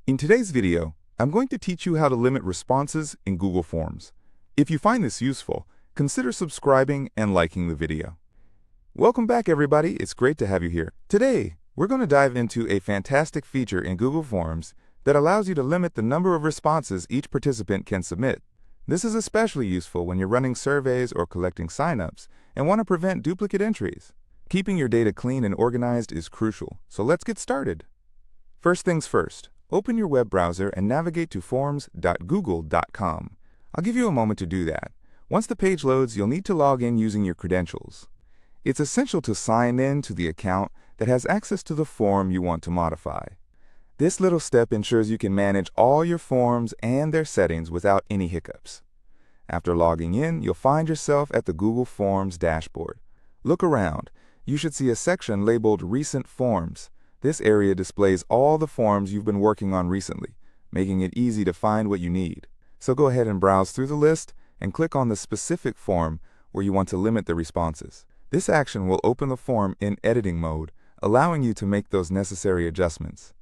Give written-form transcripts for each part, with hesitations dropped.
In today's video, I'm going to teach you how to limit responses in Google Forms. If you find this useful, consider subscribing and liking the video. Welcome back, everybody. It's great to have you here. Today, we're going to dive into a fantastic feature in Google Forms that allows you to limit the number of responses each participant can submit. This is especially useful when you're running surveys or collecting signups and want to prevent duplicate entries. Keeping your data clean and organized is crucial, so let's get started. First things first, open your web browser and navigate to forms.google.com. I'll give you a moment to do that. Once the page loads, you'll need to log in using your credentials. It's essential to sign in to the account that has access to the form you want to modify. This little step ensures you can manage all your forms and their settings without any hiccups. After logging in, you'll find yourself at the Google Forms dashboard. Look around. You should see a section labeled Recent Forms. This area displays all the forms you've been working on recently, making it easy to find what you need. So go ahead and browse through the list and click on the specific form where you want to limit the responses. This action will open the form in editing mode, allowing you to make those necessary adjustments.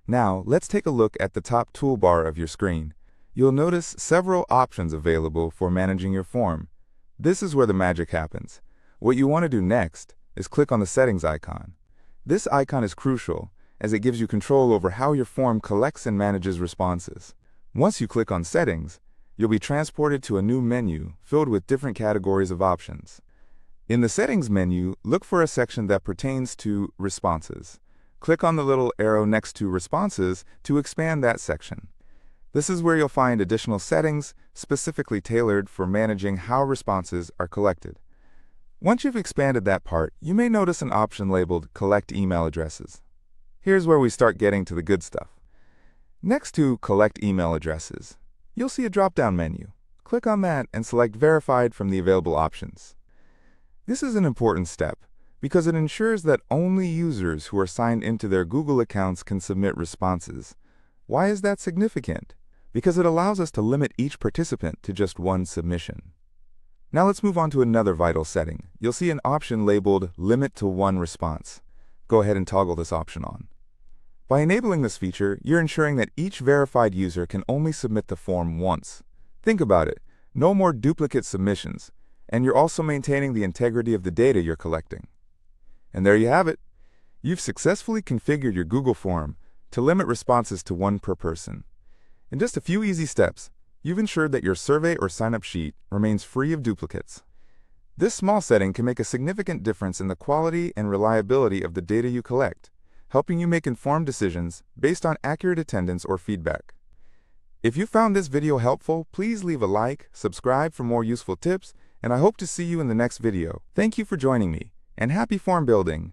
Now, let's take a look at the top toolbar of your screen. You'll notice several options available for managing your form. This is where the magic happens. What you want to do next is click on the settings icon. This icon is crucial as it gives you control over how your form collects and manages responses. Once you click on Settings, you'll be transported to a new menu filled with different categories of options. In the Settings menu, look for a section that pertains to Responses. Click on the little arrow next to Responses to expand that section. This is where you'll find additional settings specifically tailored for managing how responses are collected. Once you've expanded that part, you may notice an option labeled Collect Email Addresses. Here's where we start getting to the good stuff. Next to Collect Email Addresses, you'll see a drop-down menu. Click on that and select Verified from the available options. This is an important step because it ensures that only users who are signed into their Google accounts can submit responses. Why is that significant? Because it allows us to limit each participant to just one submission. Now let's move on to another vital setting. You'll see an option labeled Limit to One Response. Go ahead and toggle this option on. By enabling this feature, you're ensuring that each verified user can only submit the form once. Think about it. No more duplicate submissions. And you're also maintaining the integrity of the data you're collecting. And there you have it. You've successfully configured your Google form to limit responses to one per person. In just a few easy steps, you've ensured that your survey or sign-up sheet remains free of duplicates. This small setting can make a significant difference in the quality and reliability of the data you collect, helping you make informed decisions based on accurate attendance or feedback. If you found this video helpful, please leave a like, subscribe for more useful tips, and I hope to see you in the next video. Thank you for joining me, and happy form building!